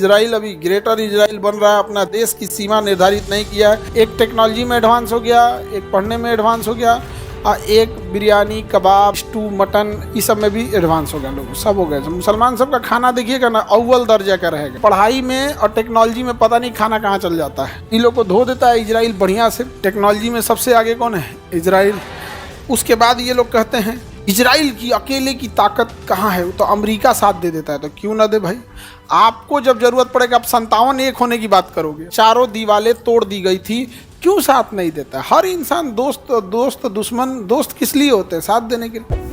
Israel अभी greater Israel बन रहा है, अपना देश की सीमा निर्धारित नहीं किया है। एक टेक्नोलॉजी में एडवांस हो गया, एक पढ़ने में एडवांस हो गया, और एक बिरयानी, कबाब, स्टू, मटन, इस सब में भी एडवांस हो गया। लोग सब हो गए। मुसलमान सब का खाना देखिएगा ना, अव्वल दर्जा का रहेगा। पढ़ाई में और टेक्नोलॉजी में पता नहीं खाना कहाँ चल जाता है। इन लोग को धो देता है इजराइल बढ़िया से। टेक्नोलॉजी में सबसे आगे कौन है? इजराइल। उसके बाद ये लोग कहते हैं इजराइल की अकेले की ताकत कहाँ है, तो अमेरिका साथ दे देता है। तो क्यों ना दे भाई? आपको जब जरूरत पड़ेगा आप 57 एक होने की बात करोगे। चारों दीवारें तोड़ दी गई थी, क्यों साथ नहीं देता? हर इंसान दोस्त दुश्मन, दोस्त किस लिए होते हैं? साथ देने के लिए।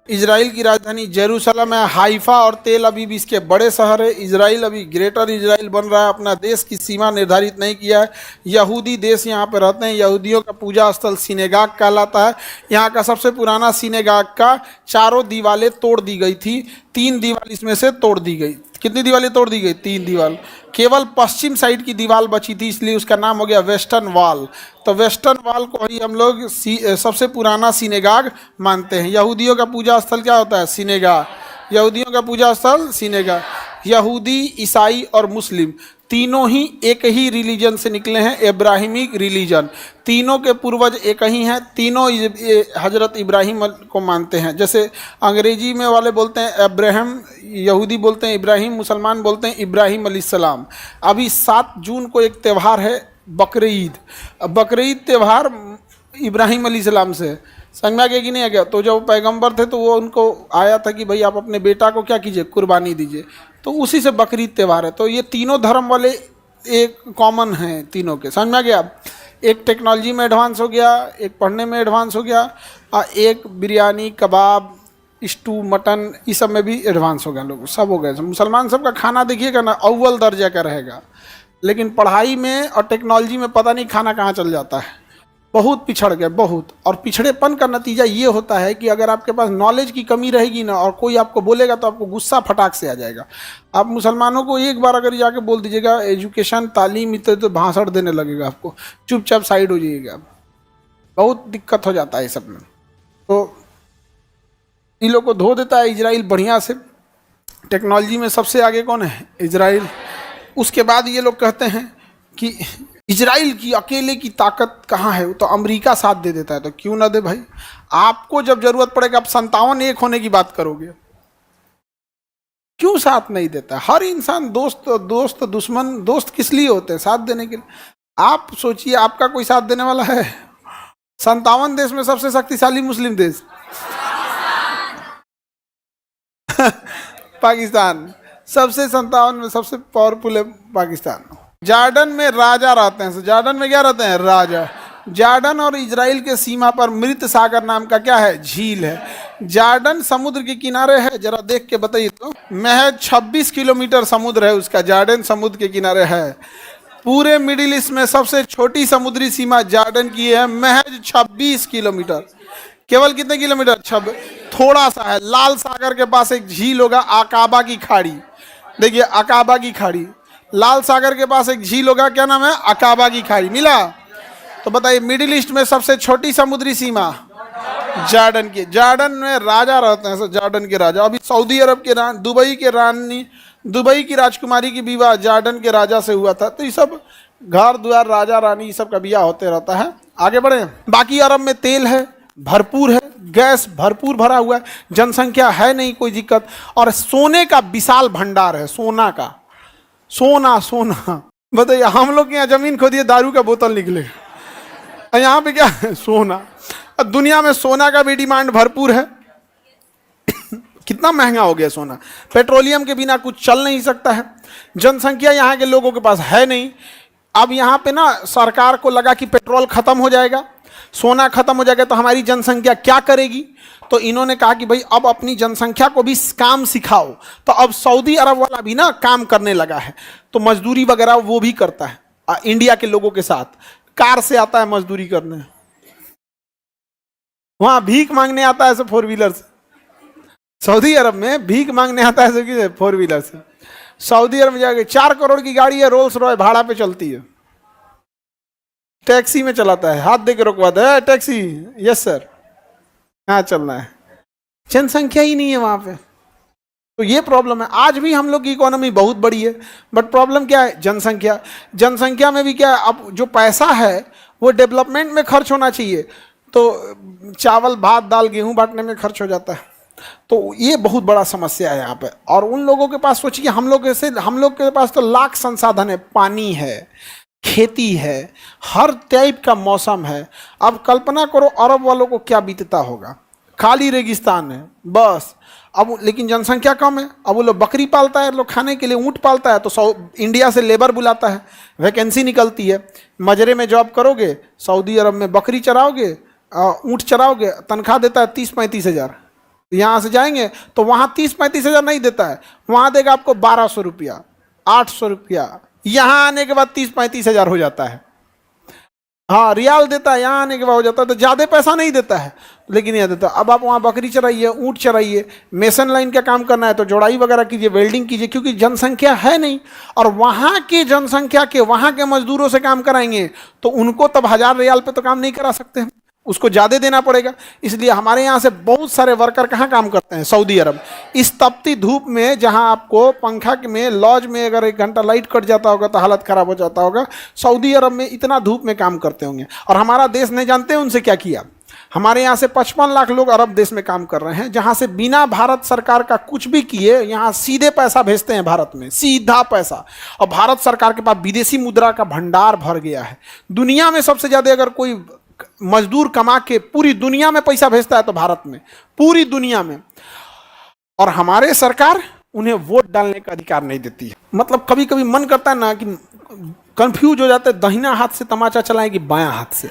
इजराइल की राजधानी जेरूसलम है। हाइफा और तेल अवीव इसके बड़े शहर है। इजराइल अभी ग्रेटर इजराइल बन रहा है, अपना देश की सीमा निर्धारित नहीं किया है। यहूदी देश यहाँ पे रहते हैं। यहूदियों का पूजा स्थल सिनेगाग कहलाता है। यहाँ का सबसे पुराना सिनेगाग का चारों दीवारें तोड़ दी गई थी, 3 दीवार इसमें से तोड़ दी गई। कितनी दीवारें तोड़ दी गई? 3 दीवार। केवल पश्चिम साइड की दीवार बची थी, इसलिए उसका नाम हो गया वेस्टर्न वॉल। तो वेस्टर्न वॉल को ही हम लोग सबसे पुराना सिनेगाग मानते हैं। यहूदियों का पूजा स्थल क्या होता है? सिनेगाग। यहूदियों का पूजा स्थल सिनेगाग। यहूदी, ईसाई और मुस्लिम तीनों ही एक ही रिलीजन से निकले हैं, इब्राहिमिक रिलीजन। तीनों के पूर्वज एक ही हैं। तीनों हजरत इब्राहिम को मानते हैं। जैसे अंग्रेजी में वाले बोलते हैं अब्राहम, यहूदी बोलते हैं इब्राहिम, मुसलमान बोलते हैं इब्राहिम अलैहिस्सलाम। अभी 7 जून को एक त्यौहार है बकरीद। बकरीद त्यौहार इब्राहिम अलैहिस्सलाम से समझ में आ गया कि नहीं आ गया? तो जब पैगंबर थे तो वो उनको आया था कि भाई आप अपने बेटा को क्या कीजिए? कुर्बानी दीजिए। तो उसी से बकरीद त्यौहार है। तो ये तीनों धर्म वाले एक कॉमन हैं तीनों के। समझ में आ गया? एक टेक्नोलॉजी में एडवांस हो गया, एक पढ़ने में एडवांस हो गया, और एक बिरयानी, कबाब, स्टू, मटन, इस सब में भी एडवांस हो गया। लोग सब हो गए। मुसलमान सब का खाना देखिएगा ना, अव्वल दर्जा का रहेगा। लेकिन पढ़ाई में और टेक्नोलॉजी में पता नहीं खाना कहाँ चल जाता है। बहुत पिछड़ गए, बहुत। और पिछड़ेपन का नतीजा ये होता है कि अगर आपके पास नॉलेज की कमी रहेगी ना, और कोई आपको बोलेगा तो आपको गुस्सा फटाक से आ जाएगा। आप मुसलमानों को एक बार अगर जाके बोल दीजिएगा एजुकेशन, तालीम, इतने, तो भाषण देने लगेगा आपको, चुपचाप साइड हो जाइएगा। बहुत दिक्कत हो जाता है सब में। तो इन लोग को धो देता है इजराइल बढ़िया से। टेक्नोलॉजी में सबसे आगे कौन है? इजराइल। उसके बाद ये लोग कहते हैं कि इजराइल की अकेले की ताकत कहाँ है, तो अमेरिका साथ दे देता है। तो क्यों ना दे भाई? आपको जब जरूरत पड़ेगा आप 57 एक होने की बात करोगे। क्यों साथ नहीं देता? हर इंसान दोस्त दुश्मन, दोस्त किस लिए होते हैं? साथ देने के लिए। आप सोचिए, आपका कोई साथ देने वाला है? 57 देश में सबसे शक्तिशाली मुस्लिम देश पाकिस्तान। सबसे 57 में सबसे पावरफुल है पाकिस्तान। जॉर्डन में राजा रहते हैं। जॉर्डन में क्या रहते हैं? राजा। जॉर्डन और इजराइल के सीमा पर मृत सागर नाम का क्या है? झील है। जॉर्डन समुद्र के किनारे है, जरा देख के बताइए तो। महज 26 किलोमीटर समुद्र है उसका। जॉर्डन समुद्र के किनारे है। पूरे मिडिल ईस्ट में सबसे छोटी समुद्री सीमा जॉर्डन की है, महज 26 किलोमीटर। केवल कितने किलोमीटर? थोड़ा सा है। लाल सागर के पास एक झील होगा, अकाबा की खाड़ी। देखिए, अकाबा की खाड़ी। लाल सागर के पास एक झील होगा, क्या नाम है? अकाबा की खाड़ी। मिला? तो बताइए, मिडिल ईस्ट में सबसे छोटी समुद्री सीमा जॉर्डन की। जॉर्डन में राजा रहते हैं, जॉर्डन के राजा। अभी सऊदी अरब के दुबई की राजकुमारी की विवाह जॉर्डन के राजा से हुआ था। तो ये सब घर द्वार, राजा रानी, ये सब का विवाह होते रहता है। आगे बढ़े। बाकी अरब में तेल है, भरपूर है, गैस भरपूर भरा हुआ है, जनसंख्या है नहीं, कोई दिक्कत। और सोने का विशाल भंडार है, सोना का। सोना बताइए, हम लोग के यहाँ जमीन खोदिए दारू का बोतल निकले, यहाँ पे क्या है? सोना। दुनिया में सोना का भी डिमांड भरपूर है। कितना महंगा हो गया सोना। पेट्रोलियम के बिना कुछ चल नहीं सकता है। जनसंख्या यहाँ के लोगों के पास है नहीं। अब यहाँ पे ना सरकार को लगा कि पेट्रोल खत्म हो जाएगा, सोना खत्म हो जाएगा, तो हमारी जनसंख्या क्या करेगी? तो इन्होंने कहा कि भाई अब अपनी जनसंख्या को भी काम सिखाओ। तो अब सऊदी अरब वाला भी ना काम करने लगा है, तो मजदूरी वगैरह वो भी करता है इंडिया के लोगों के साथ। कार से आता है मजदूरी करने। वहां भीख मांगने आता है ऐसे 4 व्हीलर से। सऊदी अरब में भीख मांगने आता है ऐसे 4 व्हीलर से। सऊदी अरब में जाके 4 करोड़ की गाड़ी है, रोल्स रॉय भाड़ा पे चलती है, टैक्सी में चलाता है, हाथ दे के रोकवाता है, टैक्सी यस सर, कहाँ चलना है। जनसंख्या ही नहीं है वहां पे, तो ये प्रॉब्लम है। आज भी हम लोग की इकोनॉमी बहुत बड़ी है, बट प्रॉब्लम क्या है, जनसंख्या। जनसंख्या में भी क्या है, अब जो पैसा है वो डेवलपमेंट में खर्च होना चाहिए, तो चावल भात दाल गेहूं बांटने में खर्च हो जाता है। तो ये बहुत बड़ा समस्या है यहाँ पे। और उन लोगों के पास सोचिए, हम लोग के पास तो लाख संसाधन है, पानी है, खेती है, हर टाइप का मौसम है। अब कल्पना करो अरब वालों को क्या बीतता होगा, खाली रेगिस्तान है बस। अब लेकिन जनसंख्या कम है, अब वो लोग बकरी पालता है, लोग खाने के लिए ऊँट पालता है, तो इंडिया से लेबर बुलाता है, वैकेंसी निकलती है, मजरे में जॉब करोगे, सऊदी अरब में बकरी चराओगे, ऊँट चराओगे, तनख्वाह देता है 30-35 हज़ार। यहाँ से जाएंगे तो वहाँ 30-35 हज़ार नहीं देता है, वहाँ देगा आपको 1200 रुपया, 800 रुपया। यहाँ आने के बाद 30-35 हज़ार हो जाता है। हाँ रियाल देता है, यहाँ आने के बाद हो जाता है, तो ज़्यादा पैसा नहीं देता है, लेकिन यह देता। अब आप वहाँ बकरी चराइए, ऊँट चराइए, मेसन लाइन का काम करना है तो जोड़ाई वगैरह कीजिए, वेल्डिंग कीजिए, क्योंकि जनसंख्या है नहीं। और वहाँ की जनसंख्या के वहाँ के मजदूरों से काम कराएंगे तो उनको तब 1000 रियाल पे तो काम नहीं करा सकते हैं, उसको ज़्यादा देना पड़ेगा। इसलिए हमारे यहाँ से बहुत सारे वर्कर कहाँ काम करते हैं, सऊदी अरब। इस तपती धूप में, जहाँ आपको पंखा में लॉज में अगर 1 घंटा लाइट कट जाता होगा तो हालत ख़राब हो जाता होगा, सऊदी अरब में इतना धूप में काम करते होंगे। और हमारा देश नहीं जानते उनसे क्या किया। हमारे यहाँ से 55 लाख लोग अरब देश में काम कर रहे हैं, जहाँ से बिना भारत सरकार का कुछ भी किए यहाँ सीधे पैसा भेजते हैं भारत में, सीधा पैसा। और भारत सरकार के पास विदेशी मुद्रा का भंडार भर गया है। दुनिया में सबसे ज़्यादा अगर कोई मजदूर कमा के पूरी दुनिया में पैसा भेजता है तो भारत में, पूरी दुनिया में। और हमारे सरकार उन्हें वोट डालने का अधिकार नहीं देती है। मतलब कभी कभी मन करता है ना कि कंफ्यूज हो जाते हैं, दाहिना हाथ से तमाचा चलाएं कि बायां हाथ से।